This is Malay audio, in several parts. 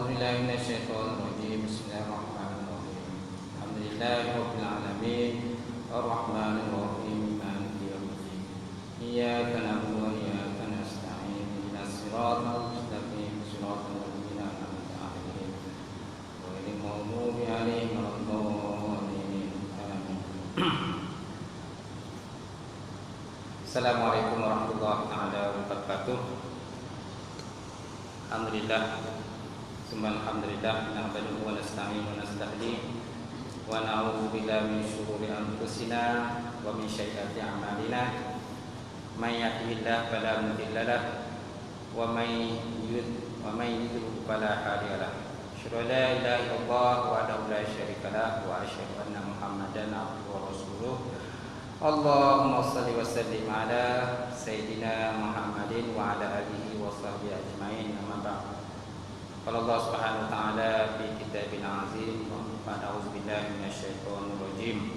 أعوذ بالله من الشيطان الرجيم. بسم الله الرحمن الرحيم. الحمد لله رب العالمين الرحمن الرحيم مالك يوم الدين. إياك نعبد وإياك نستعين اهدنا الصراط المستقيم صراط الذين أنعمت عليهم غير المغضوب عليهم ولا الضالين آمين. Assalamualaikum warahmatullahi wabarakatuh. Alhamdulillah, summa alhamdulillah, nahmaduhu wa nasta'inu wa nasta'in wa na'udzu billahi min syururi anfusina wa min sayyiati a'malina. May yahdihillahu fala mudilla lahu wa may yudlil fala hadiya lahu. Asyhadu an la ilaha illallah wahdahu la syarika lahu wa asyhadu anna Muhammadan abduhu wa rasuluh. Allahumma salli wa sallim ala Sayyidina Muhammadin wa ala alihi wa sahbihi ajma'in. Amma ba'd. Qala Allah subhanahu wa ta'ala fi kitabil azim wa a'udzu billahi minasyaitonir rajim.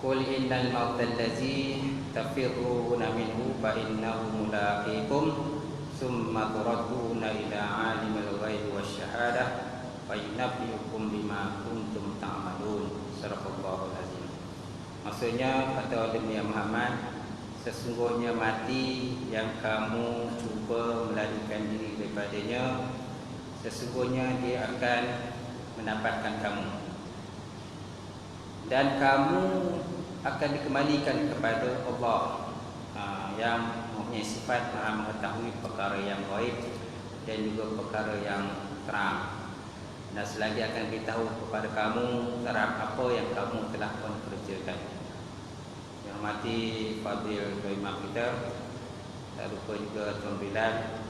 Qul innal mauta allazi tafirruna minhu fa innahu mulaqikum thumma turadduna ila 'alimil ghaibi wasyahadah fa yunabbi'ukum bima kuntum ta'malun. Sadaqallahul azim. Maksudnya, kata Nabi Muhammad, sesungguhnya mati yang kamu cuba melarikan diri daripadanya, sesungguhnya dia akan mendapatkan kamu, dan kamu akan dikembalikan kepada Allah yang mempunyai sifat Maha mengetahui perkara yang gaib dan juga perkara yang terang, dan selagi akan beritahu kepada kamu terhadap apa yang kamu telah kerjakan. Yang mati Fadil Imam kita, tak lupa juga Tuan Bilal,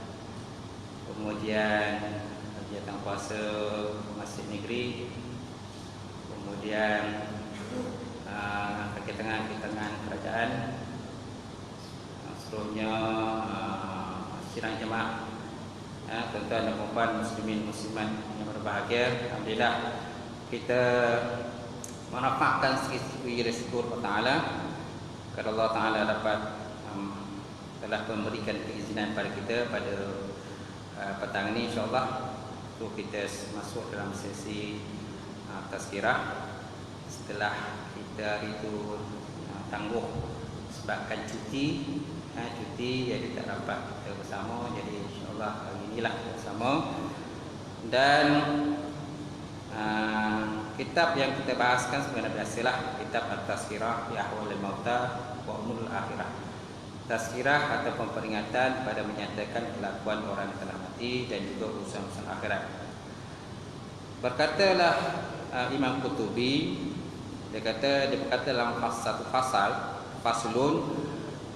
kemudian kegiatan puasa Masjid Negeri, kemudian kegiatan kerajaan, seterusnya sidang jemaah, tuan-tuan dan puan muslimin muslimat yang berbahagia. Alhamdulillah, kita menafakkan sikit-sikit resiko Allah Ta'ala kerana Allah Ta'ala telah memberikan keizinan pada kita pada petang ini, insyaAllah untuk kita masuk dalam sesi tazkirah setelah kita itu tangguh sebabkan cuti, jadi tak dapat kita bersama. Jadi insyaAllah hari inilah bersama. Dan kitab yang kita bahaskan sebenarnya biasalah kitab At-Tazkirah fi Ahwalil Mauta wa Umuril Akhirah. Tazkirah atau peringatan pada menyatakan kelakuan orang yang telah mati dan juga urusan-urusan akhirat. Berkatalah Imam Qutubi, dia berkata dalam satu faslun,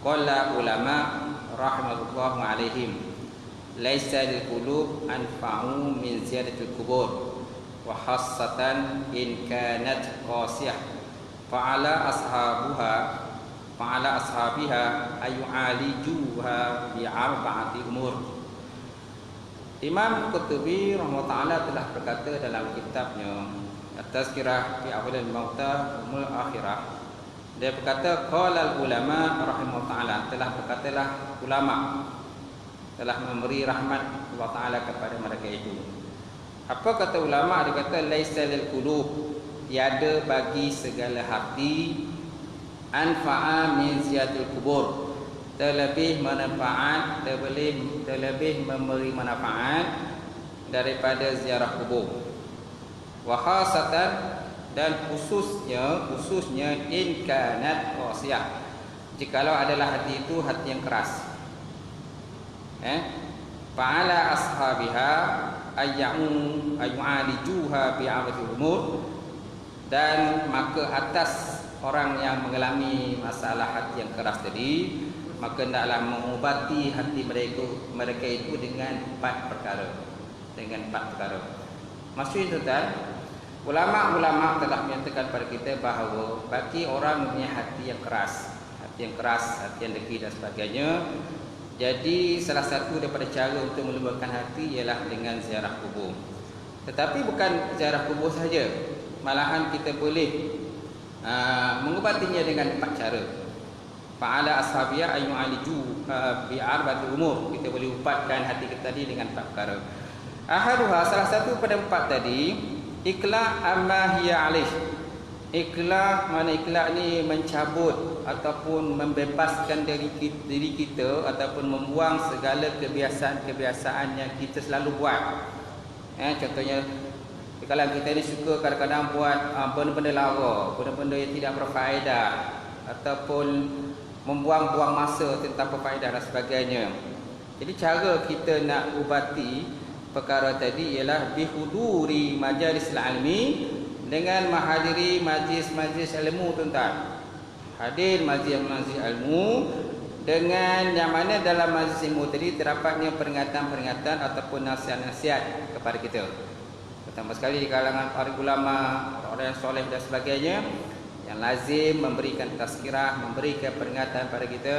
qala ulama rahimahullahu alaihim laisa lil qulub anfa'u min ziyadatil qubur wa khassatan in kanat qasiyah fa'ala ashabiha ayu'alijuha bi arba'ati umur. Imam Qutubi rahimahullah telah berkata dalam kitabnya At-Tazkirah fi Ahwalil Mauta Umul Akhirah, dia berkata qala ulama rahimahullah, telah berkatalah ulama, telah memberi rahmat Allah Ta'ala kepada mereka itu. Apa kata ulama? Dia kata laisa lil qulub, tiada bagi segala hati anfa'a min ziyadil kubur, terlebih manfaat, terlebih memberi manfaat daripada ziarah kubur. Wa khasatan, dan khususnya in kanat qasiyah, jikalau adalah hati itu hati yang keras. Fa'ala ashabiha ayyu'alijuha bi'awati umur, dan maka atas orang yang mengalami masalah hati yang keras tadi, maka hendaklah mengubati hati mereka itu dengan empat perkara. Maksudnya tuan, ulama-ulama telah menyatakan pada kita bahawa bagi orang punya hati yang keras, hati yang degil dan sebagainya, jadi salah satu daripada cara untuk melembutkan hati ialah dengan ziarah kubur. Tetapi bukan ziarah kubur saja, malahan kita boleh mengubatinya dengan empat cara. Fa'ala ashabiya ayyu'aliju bi arba'ati umur, kita boleh ubatkan hati kita tadi dengan empat perkara. Ahaduha, salah satu pada 4 tadi, ikhla' amma hiya alaih. Ikhla' mana ikhla' ni mencabut ataupun membebaskan diri kita ataupun membuang segala kebiasaan-kebiasaan yang kita selalu buat. Contohnya, kalau kita ni suka kadang-kadang buat benda-benda lara, benda-benda yang tidak berfaedah, ataupun membuang-buang masa tentang berfaedah dan sebagainya. Jadi cara kita nak ubati perkara tadi ialah bihuduri majalis ilmi, dengan menghadiri majlis-majlis ilmu, tuan-tuan. Hadir majlis-majlis ilmu, dengan yang mana dalam majlis ilmu tadi terdapatnya peringatan-peringatan ataupun nasihat-nasihat kepada kita. Pertama sekali di kalangan para ulama, orang yang soleh dan sebagainya, yang lazim memberikan tazkirah, memberikan peringatan pada kita,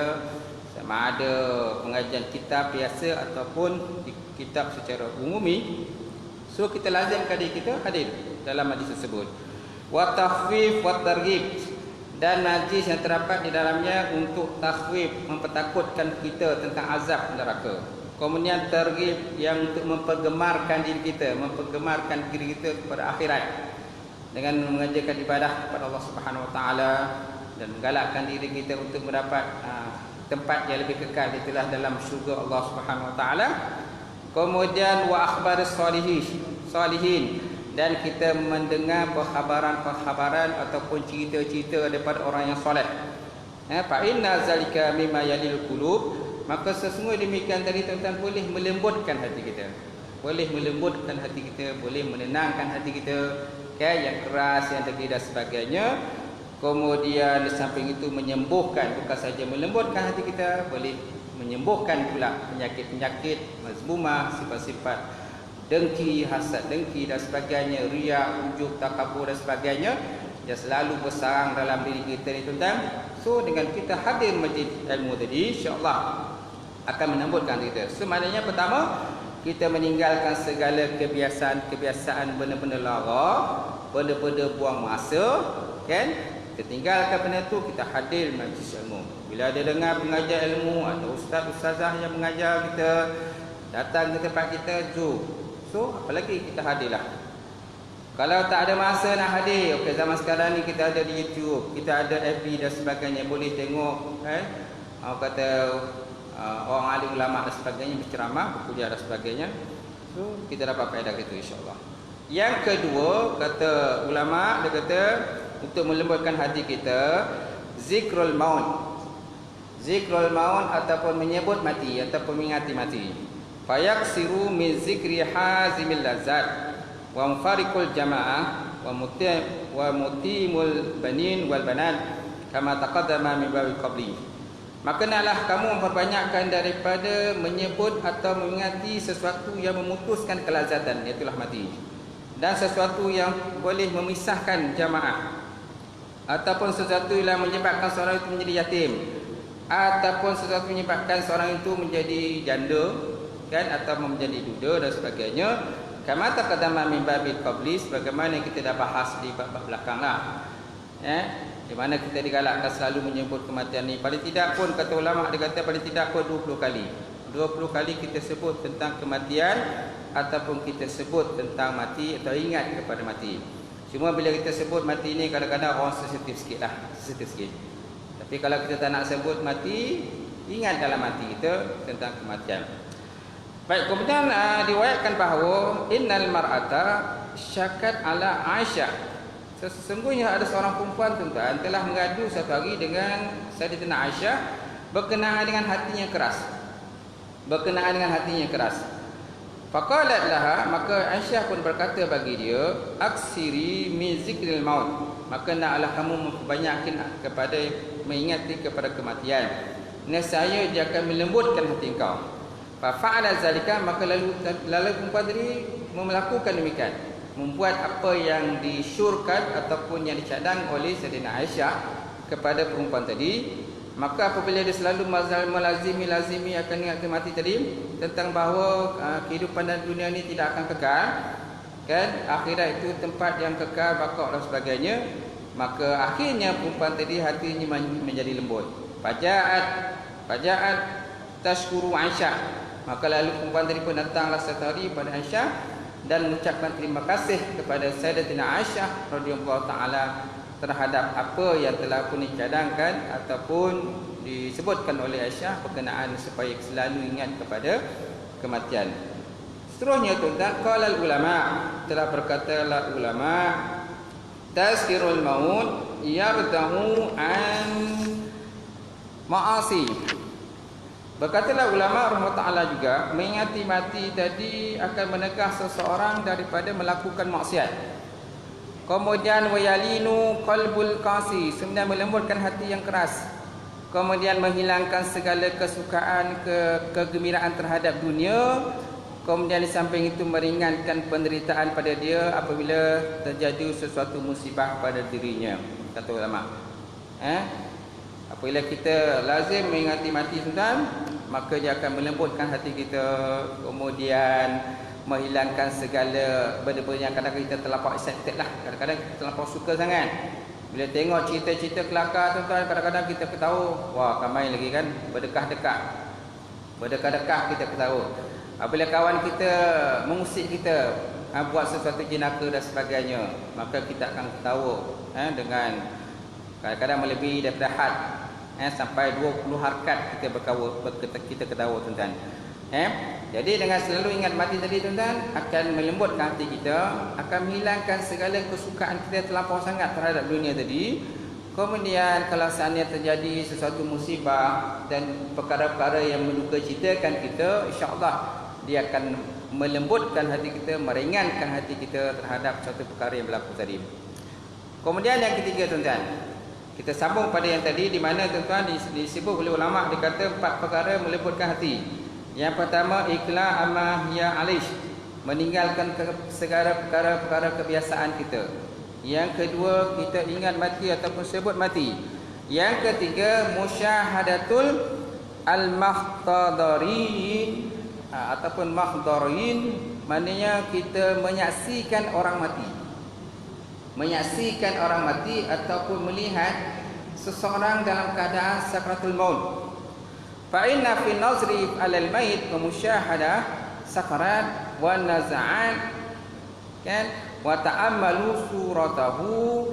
sama ada pengajian kitab biasa ataupun di kitab secara umumi. So kita lazimkan diri kita hadir dalam majlis tersebut. Wa takhfif wa targhib, dan majlis yang terdapat di dalamnya untuk takhfif, mempertakutkan kita tentang azab neraka. Kemudian targhib yang untuk mempergemarkan diri kita, mempergemarkan diri kita kepada akhirat dengan mengajarkan ibadah kepada Allah Subhanahu Wa Taala dan menggalakkan diri kita untuk mendapat tempat yang lebih kekal, itulah dalam syurga Allah Subhanahu Wa Taala. Kemudian wa akhbaris salihin, dan kita mendengar perkhabaran ataupun cerita-cerita daripada orang yang soleh. Fa inna zalika mimma yalil qulub, maka sesungguhnya demikian tadi, tuan-tuan, boleh melembutkan hati kita. Boleh melembutkan hati kita, boleh menenangkan hati kita, yang keras, yang degil dan sebagainya. Kemudian di samping itu menyembuhkan, bukan saja melembutkan hati kita, boleh menyembuhkan pula penyakit-penyakit mazmumah, sifat-sifat dengki, hasad dengki dan sebagainya, riya, ujub, takabur dan sebagainya yang selalu bersarang dalam diri kita ni, tuan-tuan. So dengan kita hadir majlis ilmu tadi, insya-Allah akan menambutkan kita. So maknanya pertama, kita meninggalkan segala kebiasaan benda-benda lara, benda-benda buang masa, kan? Kita tinggalkan benda tu, kita hadir majlis ilmu. Bila ada dengar pengajar ilmu atau ustaz-ustazah yang mengajar kita, datang ke tempat kita, so apalagi kita hadirlah. Kalau tak ada masa nak hadir, okey, zaman sekarang ni kita ada di YouTube, kita ada FB dan sebagainya, boleh tengok kata orang alim ulama dan sebagainya berceramah, berkuliah dan sebagainya. So kita dapat faedah itu, insya-Allah. Yang kedua, kata ulama, dia kata untuk melembutkan hati kita, zikrul maut. Zikrul maut ataupun menyebut mati ataupun mengingati mati. Fayaksiru min zikri hazimil lazat wa mufariqul jamaah wa mutimul banin wal banat kama taqaddama min babil qabli. Maka naklah kamu memperbanyakkan daripada menyebut atau mengingati sesuatu yang memutuskan kelazatan, iaitu mati, dan sesuatu yang boleh memisahkan jamaah, ataupun sesuatu yang menyebabkan seorang itu menjadi yatim, ataupun sesuatu menyebabkan seorang itu menjadi janda, kan, atau menjadi duda dan sebagainya. Kama taqaddama min babil qabli, sebagaimana kita dah bahas di bab belakanglah, di mana kita digalakkan selalu menyebut kematian ni. Paling tidak pun, kata ulama, dia kata paling tidak pun 20 kali. 20 kali kita sebut tentang kematian, ataupun kita sebut tentang mati atau ingat kepada mati. Cuma bila kita sebut mati ni, kadang-kadang orang sensitif sikit lah, sensitif sikit. Tapi kalau kita tak nak sebut mati, ingat dalam hati kita tentang kematian. Baik, kemudian diwayatkan bahawa innal mar'ata syakat ala Aisyah. Sesungguhnya ada seorang perempuan, tuan-tuan, telah mengadu satu hari dengan Sayyidatina Aisyah berkenaan dengan hatinya keras. Berkenaan dengan hatinya keras. Faqalat laha, maka Aisyah pun berkata bagi dia, aksiri min zikril maut, maka naklah kamu memperbanyakkan kepada mengingati kepada kematian, nescaya dia akan melembutkan hati engkau. Fa fa'ala zalika, maka lalu perempuan tadi melakukan demikian, membuat apa yang disyurkan ataupun yang dicadang oleh Sayyidatina Aisyah kepada perempuan tadi. Maka apabila dia selalu melazimi akan ingat mati tadi, tentang bahawa kehidupan dan dunia ini tidak akan kekal, kan, akhirat itu tempat yang kekal, baqa dan sebagainya, maka akhirnya perempuan tadi hatinya menjadi lembut. Faja'at tashkuru Aisyah, Maka lalu perempuan tadi pun datanglah satu hari pada Aisyah dan mengucapkan terima kasih kepada Sayyidatina Aisyah radhiyallahu taala terhadap apa yang telah pun dicadangkan ataupun disebutkan oleh Aisyah berkenaan supaya selalu ingat kepada kematian. Seterusnya tuan-tuan, qala ulama, telah berkatalah ulama, tazkirul maut yardahu an ma'asi. Berkatalah ulama rahmatullah juga, mengingati mati tadi akan menegah seseorang daripada melakukan maksiat. Kemudian wayalinu qalbul qasi, sebenarnya melembutkan hati yang keras. Kemudian menghilangkan segala kesukaan, kegembiraan terhadap dunia. Kemudian di samping itu meringankan penderitaan pada dia apabila terjadi sesuatu musibah pada dirinya, kata ulama. Apabila kita lazim mengingati mati tuan, maka dia akan melembutkan hati kita, kemudian menghilangkan segala benda-benda yang kadang-kadang kita terlampau excited lah, kadang-kadang kita terlampau suka sangat. Bila tengok cerita-cerita kelakar tuan-tuan, kadang-kadang kita ketawa, wah ramai lagi kan, berdekah-dekah kita ketawa. Apabila kawan kita mengusik kita buat sesuatu jenaka dan sebagainya, maka kita akan ketawa dengan kadang-kadang melebihi daripada had, sampai 20 harkat kita ketawa tuan-tuan. Jadi dengan selalu ingat mati tadi tuan-tuan akan melembutkan hati kita, akan menghilangkan segala kesukaan kita terlampau sangat terhadap dunia tadi. Kemudian kalau seandainya terjadi sesuatu musibah dan perkara-perkara yang menduka citakan kita, insya-Allah dia akan melembutkan hati kita, meringankan hati kita terhadap suatu perkara yang berlaku tadi. Kemudian yang ketiga tuan-tuan, kita sambung pada yang tadi di mana tuan-tuan disebut oleh ulama, dikata 4 perkara melembutkan hati. Yang pertama, ikhla amma hiya alish, meninggalkan segala perkara-perkara kebiasaan kita. Yang kedua, kita ingat mati ataupun sebut mati. Yang ketiga, musyahadatul al-mahtadarin ataupun mahdarin, maknanya kita menyaksikan orang mati. Menyaksikan orang mati ataupun melihat seseorang dalam keadaan sakratul maut. Fa inna fi nazri 'alal mayit wa musyahadah sakarat wa naz'at kan wa ta'ammalu suratahu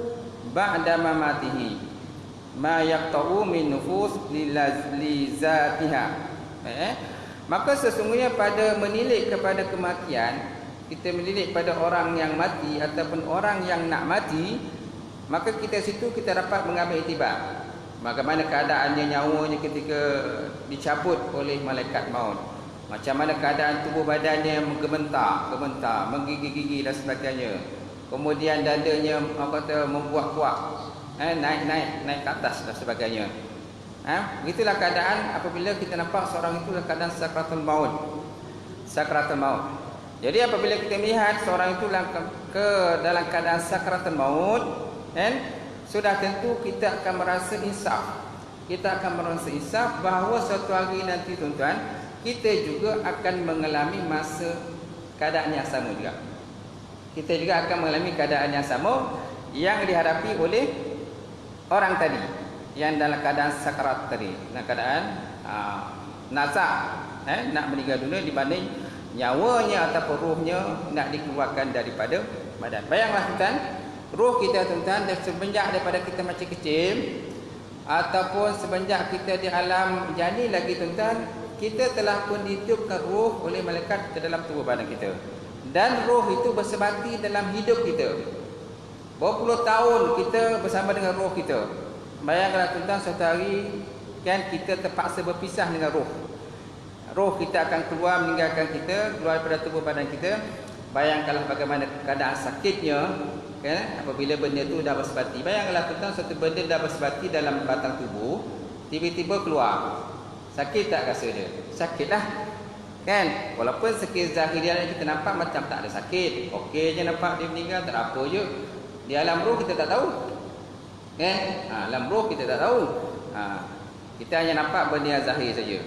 ba'da mamatihi ma yaqta'u min nufus li zatiha. Maka sesungguhnya pada menilik kepada kematian, kita menilik pada orang yang mati ataupun orang yang nak mati, maka kita situ kita dapat mengambil iktibar bagaimana keadaannya, nyawanya ketika dicabut oleh malaikat maut. Macam mana keadaan tubuh badannya menggementar, menggigil-gigil dan sebagainya. Kemudian dadanya membuak-buak, naik ke atas dan sebagainya. Begitulah keadaan apabila kita nampak seorang itu dalam keadaan sakratul maut. Sakratul maut. Jadi apabila kita melihat seorang itu dalam keadaan sakratul maut, sudah tentu kita akan merasa insaf. Kita akan merasa insaf bahawa suatu hari nanti tuan-tuan, kita juga akan mengalami masa keadaan yang sama juga. Kita juga akan mengalami keadaan yang sama yang dihadapi oleh orang tadi yang dalam keadaan sakarat tadi, dalam keadaan nazak, nak meninggal dunia dibanding nyawanya ataupun rohnya nak dikeluarkan daripada badan. Bayanglah tuan, roh kita tuan-tuan semenjak daripada kita masih kecil ataupun semenjak kita di alam janin lagi tuan-tuan, kita telah pun ditiupkan roh oleh malaikat ke dalam tubuh badan kita. Dan roh itu bersebati dalam hidup kita. Berapa puluh tahun kita bersama dengan roh kita. Bayangkanlah tuan-tuan, suatu hari kan kita terpaksa berpisah dengan roh. Roh kita akan keluar meninggalkan kita, keluar daripada tubuh badan kita. Bayangkanlah bagaimana keadaan sakitnya kan apabila benda itu dah bersebati. Bayangkanlah tuan-tuan, satu benda dah bersebati dalam batang tubuh, tiba-tiba keluar. Sakit tak rasa dia? Sakitlah. Kan? Walaupun sakit zahiriah kita nampak macam tak ada sakit. Okey je nampak dia meninggal, tak apa je. Di alam roh kita tak tahu. Kan? Alam roh kita tak tahu. Kita hanya nampak benda yang zahir saja.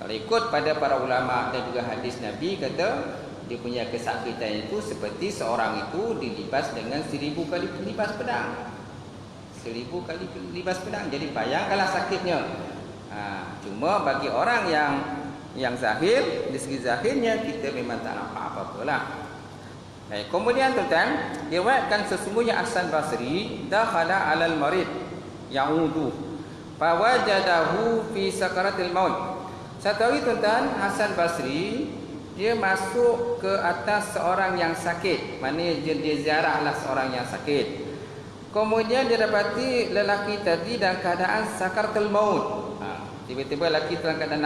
Kalau ikut pada para ulama dan juga hadis Nabi, kata dia punya kesakitan itu seperti seorang itu dilibas dengan 1000 kali libas pedang. 1000 kali libas pedang. Jadi bayangkanlah sakitnya. Cuma bagi orang yang Yang zahir, dari segi zahirnya kita memang tak nampak apa-apalah. Baik, kemudian tuan-tuan, diriwayatkan sesungguhnya Hasan Basri dakhala 'alal marid ya'udu fawajadahu fi sakaratil maut. Satu hari tuan-tuan, Hasan Basri dia masuk ke atas seorang yang sakit. Maknanya dia ziarahlah seorang yang sakit. Kemudian dia dapati lelaki tadi dalam keadaan sakaratul maut. Tiba-tiba lelaki dalam keadaan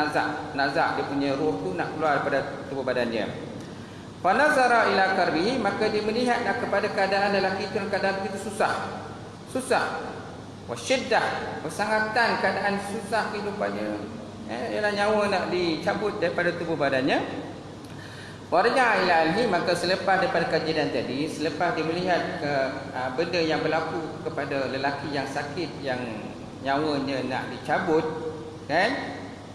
nazak dia punya roh tu nak keluar daripada tubuh badannya. Fa nazara ila karbihi, maka dia melihatlah kepada keadaan lelaki itu dalam keadaan begitu susah wa syiddah, bersangatan keadaan susah kehidupannya, ialah nyawa nak dicabut daripada tubuh badannya. Warja ila alhi, maka selepas daripada kajian tadi, selepas dia melihat benda yang berlaku kepada lelaki yang sakit yang nyawanya nak dicabut kan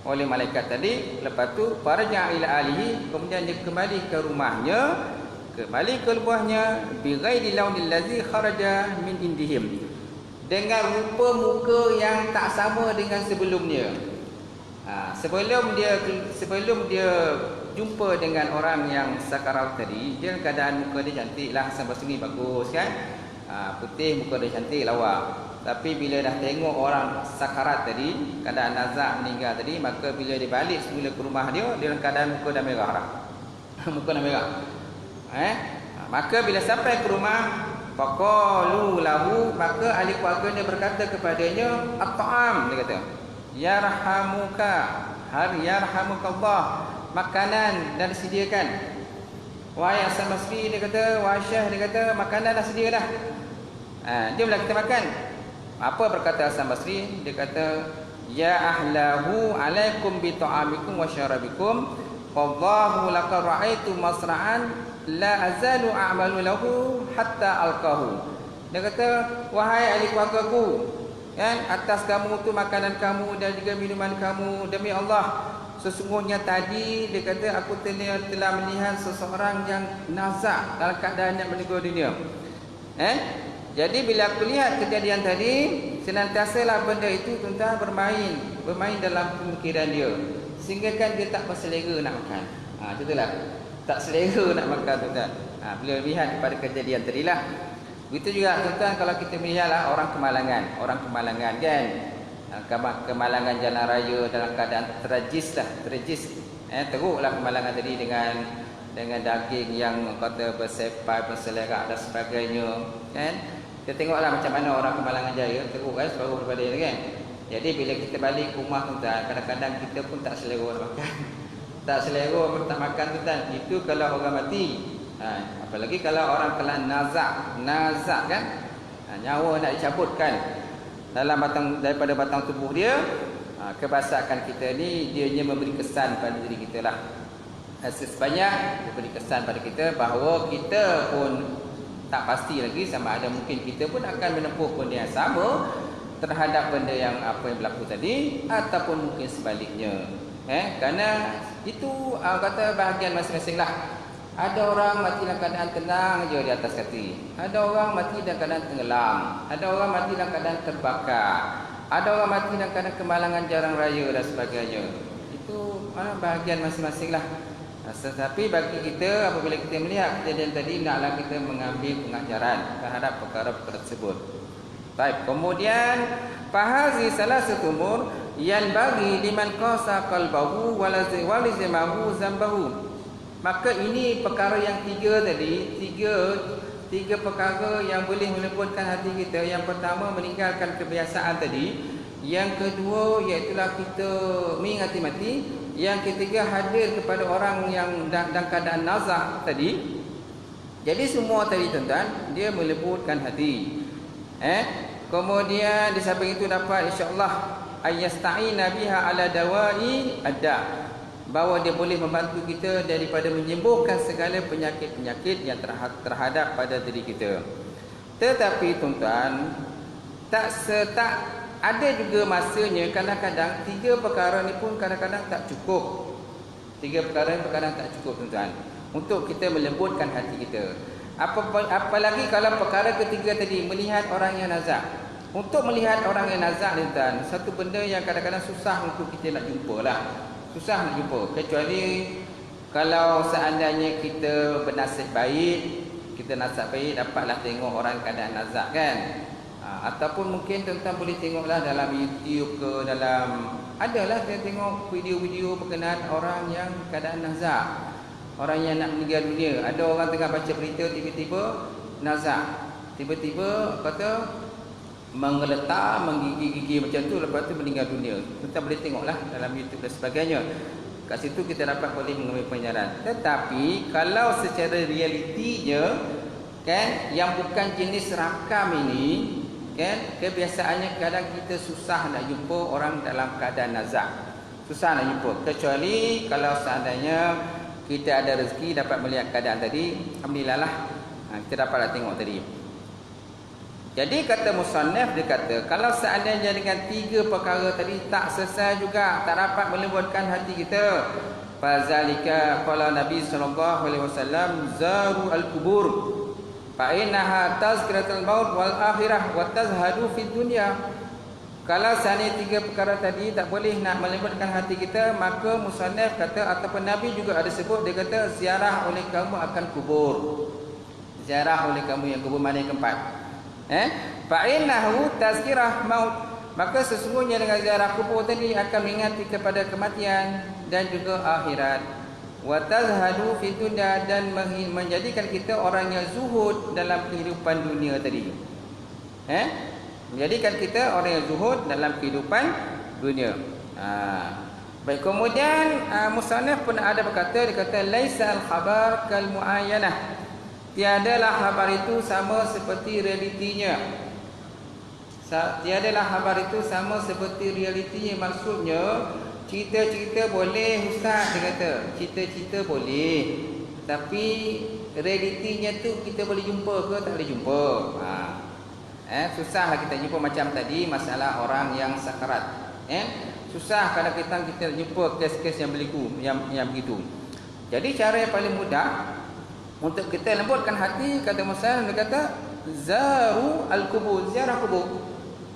oleh malaikat tadi, lepas tu farja ila alihi, kemudian dia kembali ke rumahnya, kembali ke rumahnya bi ghairi launil ladzi kharaja min indihim, dengan rupa muka yang tak sama dengan sebelumnya. Sebelum dia jumpa dengan orang yang sakarat tadi, dia keadaan muka dia cantik lah, Hasan Basri bagus kan, putih, muka dia cantik, lawa. Tapi bila dah tengok orang sakarat tadi, keadaan nazak meninggal tadi, maka bila dia balik semula ke rumah dia dalam keadaan muka dah merah dah. Muka dah merah. Maka bila sampai ke rumah, faqalu lahu, maka ahli keluarga dia berkata kepadanya, at-ta'am, dia kata, yarhamuka, yarhamukallah, makanan dah disediakan. Wahai Hasan Basri, dia kata, wahai Syekh, dia kata, makanan dah sedia dah. Dia bila kita makan. Apa berkata Hasan Basri? Dia kata, ya ahlahu alaikum bi ta'amikum wa syarabikum, wallahu laqad ra'aitu masra'an la azalu a'malu lahu hatta alqahu. Dia kata, wahai ahli keluargaku, kan, atas kamu tu makanan kamu dan juga minuman kamu, demi Allah, sesungguhnya tadi dia kata aku telah melihat seseorang yang nazak dalam keadaan yang meninggal dunia. Jadi bila aku lihat kejadian tadi, senantiasalah benda itu tuan-tuan bermain dalam pemikiran dia, sehingga kan dia tak berselera nak makan. Contohlah, tak selera nak makan tuan-tuan. Bila lihat pada kejadian tadilah. Begitu juga tuan-tuan kalau kita melihatlah orang kemalangan kan, kemalangan jalan raya dalam keadaan terajis. Teruklah kemalangan tadi dengan daging yang kata bersepai, berselerak dan sebagainya kan. Kita tengoklah macam mana orang Kemalangan Jaya teruk kan, separuh daripada dia kan. Jadi bila kita balik ke rumah tuan-tuan, kadang-kadang kita pun tak selera nak makan. Tak selera pun tak makan tuan-tuan. Itu kalau orang mati. Apalagi kalau orang telah nazak kan, nyawa nak dicabutkan daripada batang tubuh dia. Kebasakan kita ni dia hanya memberi kesan pada diri kita lah. Sebanyak memberi kesan pada kita bahawa kita pun tak pasti lagi sama ada mungkin kita pun akan menempuh benda yang sama terhadap benda yang apa yang berlaku tadi, ataupun mungkin sebaliknya. Kerana itu kata bahagian masing-masing lah. Ada orang mati dalam keadaan tenang je di atas kaki, ada orang mati dalam keadaan tenggelam, ada orang mati dalam keadaan terbakar, ada orang mati dalam keadaan kemalangan jalan raya dan sebagainya. Itu bahagian masing-masing lah. Tetapi bagi kita, apabila kita melihat kejadian tadi, naklah kita mengambil pengajaran terhadap perkara-perkara tersebut. Baik, kemudian fahazi salah satu umur yang bagi liman qasa qalbahu walizimahu zambahu. Maka ini perkara yang tiga tadi, tiga perkara yang boleh melembutkan hati kita. Yang pertama, meninggalkan kebiasaan tadi. Yang kedua, iaitulah kita mengingati mati. Yang ketiga, hadir kepada orang yang dalam keadaan nazak tadi. Jadi semua tadi tuan-tuan, dia melembutkan hati. Kemudian di samping itu dapat insya-Allah ayasta'ina biha ala dawai adda, bahawa dia boleh membantu kita daripada menyembuhkan segala penyakit-penyakit yang terhadap pada diri kita. Tetapi tuan-tuan, tak ada juga masanya kadang-kadang tiga perkara ni pun kadang-kadang tak cukup. Tiga perkara ni kadang-kadang tak cukup tuan-tuan untuk kita melembutkan hati kita. Apalagi kalau perkara ketiga tadi, melihat orang yang nazak. Untuk melihat orang yang nazak tuan-tuan, satu benda yang kadang-kadang susah untuk kita nak jumpa lah. susah nak jumpa. Kecuali kalau seandainya kita bernasib baik, kita nasib baik dapatlah tengok orang keadaan nazak kan. Ataupun mungkin tuan-tuan boleh tengoklah dalam YouTube ke, dalam adalah kita tengok video-video berkenaan orang yang keadaan nazak, orang yang nak meninggal dunia. Ada orang tengah baca berita tiba-tiba nazak, tiba-tiba kata menggeletar, menggigil-gigil macam tu, lepas tu meninggal dunia. Kita boleh tengoklah dalam YouTube dan sebagainya. Kat situ kita dapat boleh mengambil penyaran. Tetapi kalau secara realitinya kan, yang bukan jenis rakam ini kan, kebiasaannya kadang kita susah nak jumpa orang dalam keadaan nazak. Susah nak jumpa. Kecuali kalau seandainya kita ada rezeki dapat melihat keadaan tadi, alhamdulillah lah, kita dapatlah tengok tadi. Jadi kata musannaf, dia kata kalau seandainya dengan 3 perkara tadi tak selesai juga, tak dapat melembutkan hati kita, fazalika qala Nabi sallallahu alaihi wasallam zaru al-qubur fa innaha tazkiratul maut wal akhirah wa tazhadu fid dunya. Kalau seandainya 3 perkara tadi tak boleh nak melembutkan hati kita, maka musannaf kata, ataupun Nabi juga ada sebut, dia kata ziarah oleh kamu akan kubur. Ziarah oleh kamu yang kubur, mana yang keempat? Fa innahu tazkirah maut, maka sesungguhnya dengan ziarah kubur tadi akan mengingati kepada kematian dan juga akhirat. Wa tazhadu fi dunya, dan menjadikan kita orang yang zuhud dalam kehidupan dunia tadi. Menjadikan kita orang yang zuhud dalam kehidupan dunia. Baik, kemudian musannaf pun ada berkata, dia kata laisa al-khabar kal muayyanah, tiadalah khabar itu sama seperti realitinya. Tiadalah khabar itu sama seperti realitinya. Maksudnya cerita-cerita boleh ustaz, dia kata cerita-cerita boleh, tapi realitinya tu kita boleh jumpa ke tak boleh jumpa. Susahlah kita jumpa. Macam tadi masalah orang yang sakarat, susah kalau kita jumpa kes-kes yang berlaku yang begitu. Jadi cara yang paling mudah untuk kita lembutkan hati, kata musannaf, dia kata zaru al-qubur, ziarah kubur.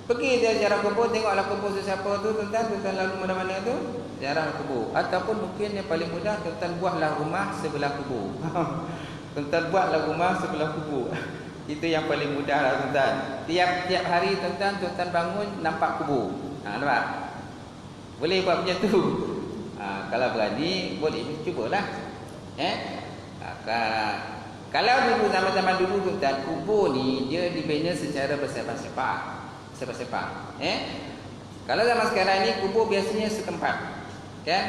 Pergi dia ziarah kubur, tengoklah kubur sesiapa tu, tuan-tuan lalu mana-mana tu, ziarah kubur. Ataupun mungkin yang paling mudah, tuan-tuan buatlah rumah sebelah kubur. Tuan-tuan buatlah rumah sebelah kubur. Itu yang paling mudah lah tuan-tuan. Tiap hari tuan-tuan bangun nampak kubur. Nampak? Boleh buat macam tu. Kalau berani boleh cubalah. Kalau dulu, zaman-zaman dulu tuan-tuan, kubur ni dia dibina secara bersepak-sepak. Kalau zaman sekarang ni kubur biasanya setempat, kan?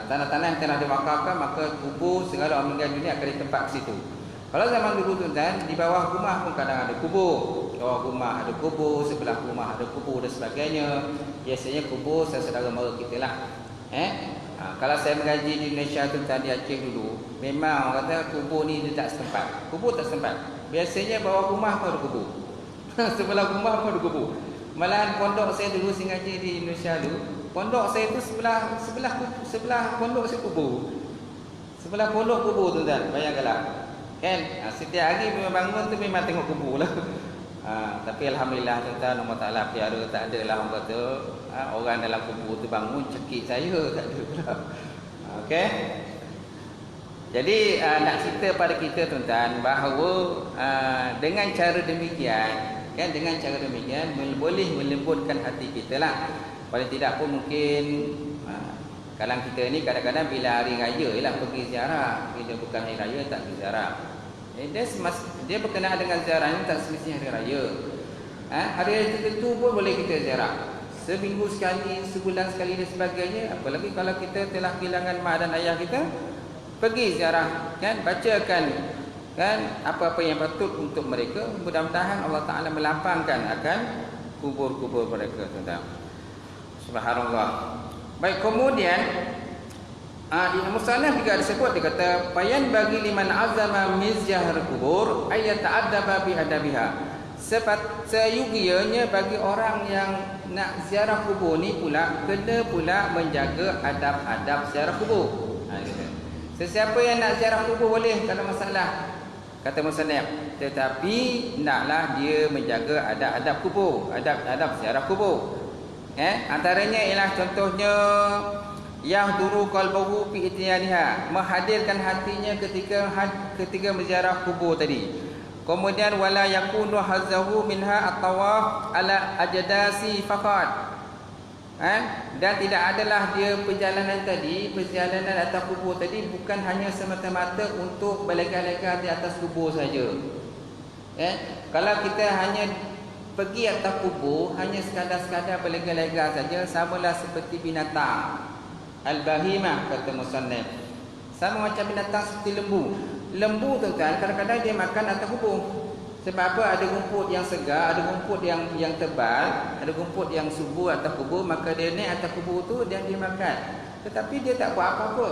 Tanah-tanah yang telah diwakafkan, maka kubur segala orang meninggal dunia akan ditempat ke situ. Kalau zaman dulu tuan-tuan, di bawah rumah pun kadang ada kubur. Bawah rumah ada kubur, sebelah rumah ada kubur dan sebagainya. Biasanya kubur saudara mara kita lah. Kalau saya mengaji di Indonesia tuan-tuan, di Aceh dulu, memang orang kata kubur ni dia tak setempat. Kubur tak setempat. Biasanya bawah rumah pun ada kubur. Sebelah rumah pun ada kubur. Malahan pondok saya dulu, saya ngaji di Indonesia dulu, pondok saya tu sebelah pondok saya kubur. Sebelah pondok kubur tuan-tuan, bayangkanlah. Kan? Setiap hari memang bangun tu memang tengok kubur lah. Tapi alhamdulillah tuan-tuan, Allah Taala pelihara, tak ada lah orang kata orang dalam kubur tu bangun cekik saya, tak ada lah. Okey. Jadi nak cerita pada kita tuan-tuan bahawa dengan cara demikian, kan, dengan cara demikian boleh melembutkan hati kita lah. Paling tidak pun mungkin kalang kita ni kadang-kadang bila hari raya ialah pergi ziarah, bila bukan hari raya tak pergi ziarah. Dia berkenaan dengan ziarah ni tak semestinya hari raya. Hari raya tertentu pun boleh kita ziarah, seminggu sekali, sebulan sekali dan sebagainya. Apalagi kalau kita telah kehilangan mak dan ayah kita, pergi ziarah, kan, bacakan kan apa-apa yang patut untuk mereka. Mudah-mudahan Allah Taala melapangkan akan kubur-kubur mereka tuan-tuan. Subhanallah. Baik, kemudian di musannaf juga disebut, dia kata bayan bagi liman azama mizyahar kubur ayat ta'addaba bi adabiha. Seyugianya bagi orang yang nak ziarah kubur ni pula kena pula menjaga adab-adab ziarah kubur. Sesiapa yang nak ziarah kubur boleh, tak ada masalah, kata musannaf, tetapi naklah dia menjaga adab-adab kubur, adab-adab ziarah kubur. Antaranya ialah contohnya yahduru qalbahu fi ityaniha, menghadirkan hatinya ketika menziarah kubur tadi. Kemudian wala yakunu hazzahu minha at-tawaf ala ajdasi faqat. Dan tidak adalah dia perjalanan atas kubur tadi bukan hanya semata-mata untuk berlega-lega di atas kubur saja. Kalau kita hanya pergi atas kubur hanya sekadar berlega-lega saja, samalah seperti binatang al-bahimah, kata musannif. Sama macam binatang seperti lembu. Lembu tu kan kadang-kadang dia makan atas kubur. Sebab apa? Ada rumput yang segar, ada rumput yang tebal, ada rumput yang subur atas kubur, maka dia naik atas kubur tu dan dia makan. Tetapi dia tak buat apa-apa,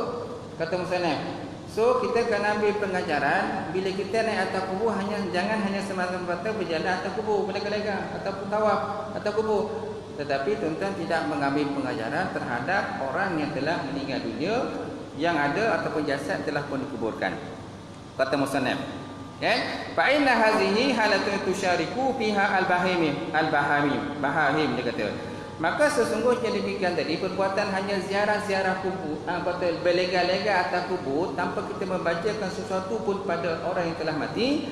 kata musannif. So kita kena ambil pengajaran, bila kita naik atas kubur jangan hanya semata-mata berjalan atas kubur, berlega-lega ataupun tawaf atas kubur. Tetapi tuan-tuan tidak mengambil pengajaran terhadap orang yang telah meninggal dunia, yang ada ataupun jasad telah pun dikuburkan. Kata musannif, fa inna hazihi halatun tusyariku fiha bahahim, dia kata. Maka sesungguhnya demikian tadi, perbuatan hanya ziarah kubur, berlega-lega atas kubur tanpa kita membacakan sesuatu pun pada orang yang telah mati,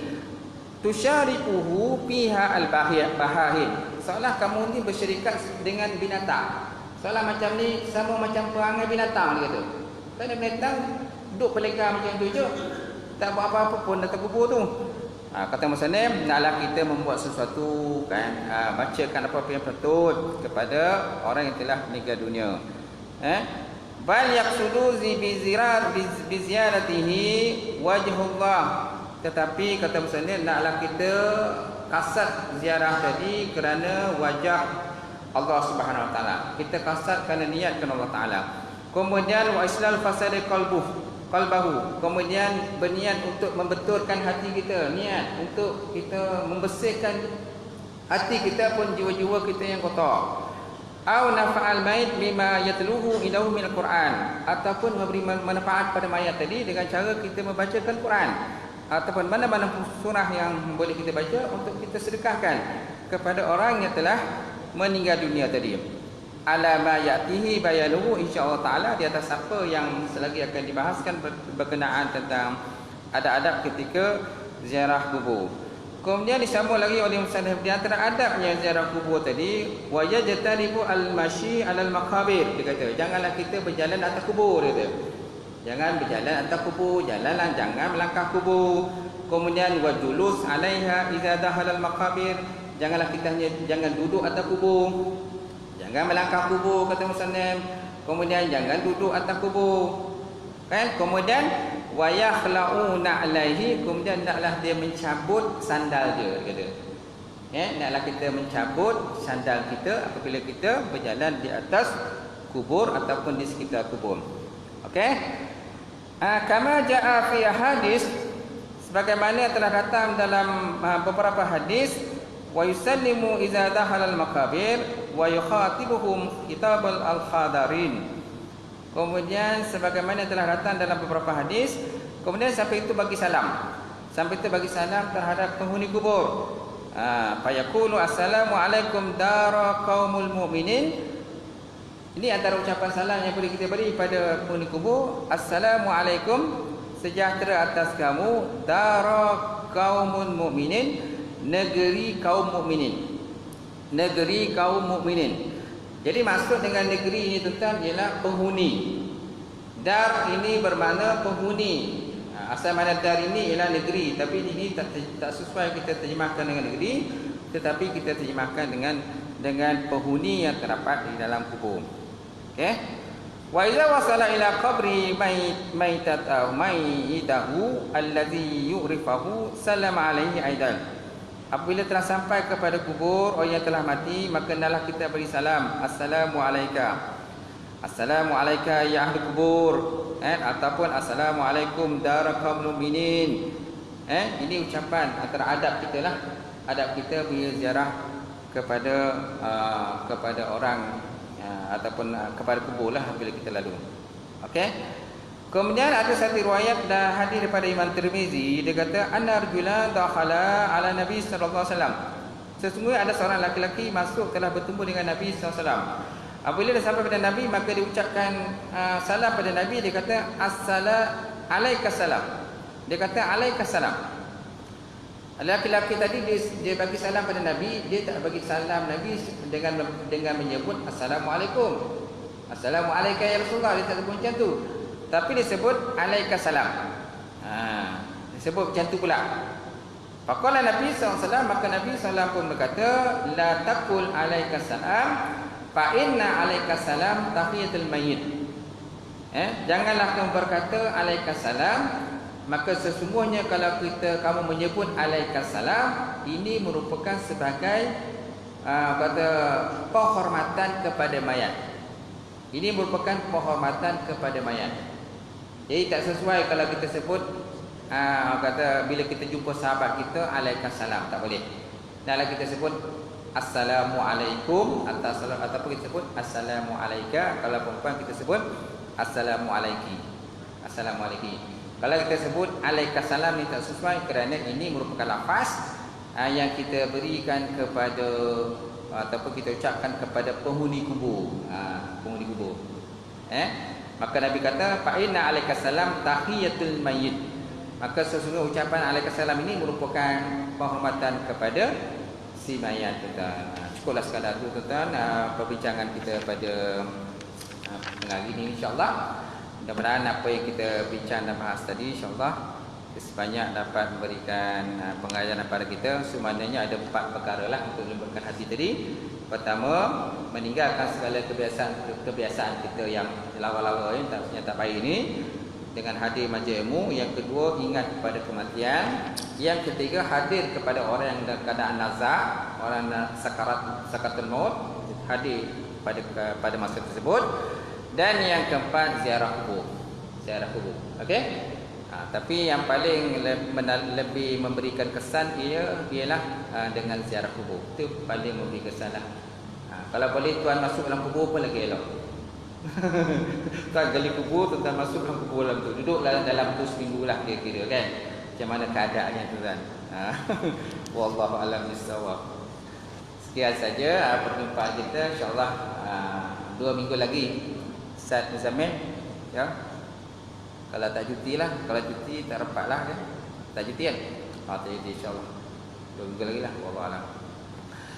tusyarikuhu fiha bahahim, seolah kamu ni bersyirikat dengan binatang. Seolah macam ni sama macam perangai binatang, dia kata. Kan binatang duduk berlega macam tu je, tak buat apa-apa pun atas kubur tu. Kata musannif, naklah kita membuat sesuatu kan, bacakan apa-apa yang patut kepada orang yang telah meninggal dunia. Bal yaqsudu bi ziyaratihi wajhullah. Tetapi kata musannif, naklah kita kasat ziarah tadi kerana wajah Allah Subhanahu Wa Taala. Kita kasat kerana niat kerana Allah Taala. Kemudian wa islal fasadi qalbahu, kemudian berniat untuk membetulkan hati kita, niat untuk kita membersihkan hati kita pun jiwa-jiwa kita yang kotor. Au nafa'al mayit bima yatluhu ilahu min al-Quran, ataupun memberi manfaat pada mayat tadi dengan cara kita membacakan Quran, ataupun mana-mana surah yang boleh kita baca untuk kita sedekahkan kepada orang yang telah meninggal dunia tadi. Ala ma ya'tihi bayanuhu insyaallah taala, di atas apa yang selagi akan dibahaskan berkenaan tentang adab-adab ketika ziarah kubur. Kemudian disambung lagi oleh musannif, di antara adabnya ziarah kubur tadi, wa yajtanibu al-mashi 'alal maqabir, dia kata janganlah kita berjalan atas kubur, dia kata. Jangan berjalan atas kubur, jangan melangkah kubur. Kemudian wa julus 'alaiha idza dakhala al-maqabir, janganlah kita jangan duduk atas kubur. Jangan melangkah kubur, kata musannif. Kemudian jangan duduk atas kubur. Kan? Kemudian wa yakhla'una 'alaihi, kemudian naklah dia mencabut sandal dia, kata. Naklah kita mencabut sandal kita apabila kita berjalan di atas kubur ataupun di sekitar kubur. Okey? Kama jaa fi hadis, sebagaimana telah datang dalam beberapa hadis, wa yusallimu idza dakhala al-maqabir wa yukhatibuhum kitabal al-khadarin. Kemudian sebagaimana telah datang dalam beberapa hadis, kemudian sampai itu bagi salam. Sampai itu bagi salam terhadap penghuni kubur. Fayaqulu assalamu alaikum dara qaumul mu'minin. Ini antara ucapan salam yang boleh kita beri pada penghuni kubur. Assalamu alaikum, sejahtera atas kamu, dara qaumul mu'minin, negeri kaum mukminin. Negeri kaum mukminin. Jadi maksud dengan negeri ini tuan-tuan ialah penghuni. Dar ini bermakna penghuni. Asal mana dar ini ialah negeri, tapi ini tak sesuai kita terjemahkan dengan negeri, tetapi kita terjemahkan dengan penghuni yang terdapat di dalam kubur. Okey. Wa idza wasala ila qabri maitahu allazi yu'rifahu sallama alaihi aidan. Apabila telah sampai kepada kubur orang yang telah mati, maka hendaklah kita beri salam, assalamu alayka. Assalamu alayka ya ahli kubur, ataupun assalamu alaikum dar qaumul mukminin. Ini ucapan antara adab kita lah. Adab kita bila ziarah kepada orang ataupun kepada kubur lah bila kita lalu. Okey. Kemudian ada satu riwayat dah hadir daripada Imam Tirmizi, dia kata anna rajulan dakhala ala Nabi sallallahu alaihi wasallam. Sesungguhnya ada seorang laki-laki masuk telah bertemu dengan Nabi sallallahu alaihi wasallam. Apabila dah sampai pada Nabi, maka diucapkan salam pada Nabi. Dia kata assalamu alaikassalam. Dia kata alaikassalam. Laki-laki tadi dia bagi salam pada Nabi. Dia tak bagi salam Nabi dengan menyebut assalamualaikum, assalamualaikum ya Rasulullah. Dia tak sebut macam tu, tapi dia sebut alaikassalam. Dia sebut macam tu pula. Faqala Nabi SAW, maka Nabi SAW pun berkata, la taqul alaikassalam fa inna alaikassalam tahiyatul mayyit. Janganlah kamu berkata alaikassalam, maka sesungguhnya kalau kamu menyebut alaikassalam, ini merupakan sebagai kata penghormatan kepada mayat. Ini merupakan penghormatan kepada mayat. Jadi tak sesuai kalau kita sebut kata bila kita jumpa sahabat kita alaikassalam, tak boleh. Dalam kita sebut assalamualaikum ataupun kita sebut assalamualaika. Kalau perempuan kita sebut assalamualaiki, assalamualaiki. Kalau kita sebut alaikassalam ni tak sesuai kerana ini merupakan lafaz yang kita berikan kepada ataupun kita ucapkan kepada penghuni kubur. Penghuni kubur. Maka Nabi kata fa inna alaikassalam tahiyatul mayyit. Maka sesungguhnya ucapan alaikassalam ini merupakan penghormatan kepada si mayat, tuan. Cukuplah sekadar itu, tuan, perbincangan kita pada hari ini, insya-Allah. Mudah-mudahan apa yang kita bincang dan bahas tadi, insya-Allah sebanyak dapat memberikan pengajaran kepada kita. Sebenarnya ada 4 perkara lah untuk lembutkan hati tadi. Pertama, meninggalkan segala kebiasaan kita yang lawa-lawa yang tak baik ini dengan hadir majlis ilmu. Yang kedua, ingat kepada kematian. Yang ketiga, hadir kepada orang yang dalam keadaan nazak, orang sakaratul maut, hadir pada masa tersebut. Dan yang keempat, ziarah kubur. Ziarah kubur. Okey? Tapi yang paling lebih memberikan kesan ialah dengan ziarah kubur. Itu paling memberi kesan lah. Kalau boleh tuan masuk dalam kubur pun lagi elok. Tuan gali kubur, tuan masuk dalam kubur dalam tu, duduk dalam tu seminggu lah kira-kira, kan? Macam mana keadaannya tu, tuan? Wallahu a'lam bissawab. Sekian saja perjumpaan kita, insya-Allah 2 minggu lagi Ustaz Muzammil, ya. Kalau tak cuti lah, kalau cuti tak rapat lah, kan? Tak cuti kan? Tak cuti, insya-Allah 2 minggu lagi lah. Wallahu a'lam.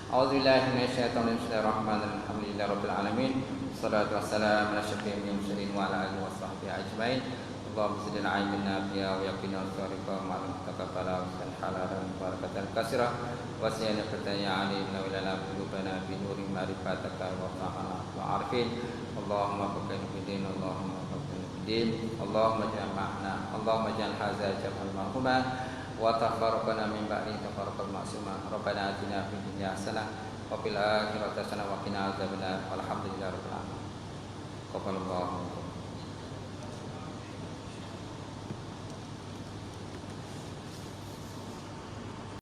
A'udzubillahi minasyaitonir rajim. Alhamdulillahirabbil alamin. Wassalatu wassalamu ala asyrafil mursalin wa ala alihi washabbihi ajmain. Allahumma zidna ilman nafi'a wa yaqina al-tariqa ma'al taqabbala wa halalan barakatan kasira wa sayyana fataya alayna wa lana qulubana bi nuri ma'rifataka wa ta'ala wa arfin. Allahumma faqina bidin, Allahumma faqina bidin, Allahumma jama'na, Allahumma ja'al hadza jam'al marhuma wa tafarraqna min ba'di tafarraqal ma'suma. Rabbana atina fid dunya hasanah wa fil akhirati hasanah wa qina adzabannar. Walhamdulillahirabbil alamin. Qaballallahu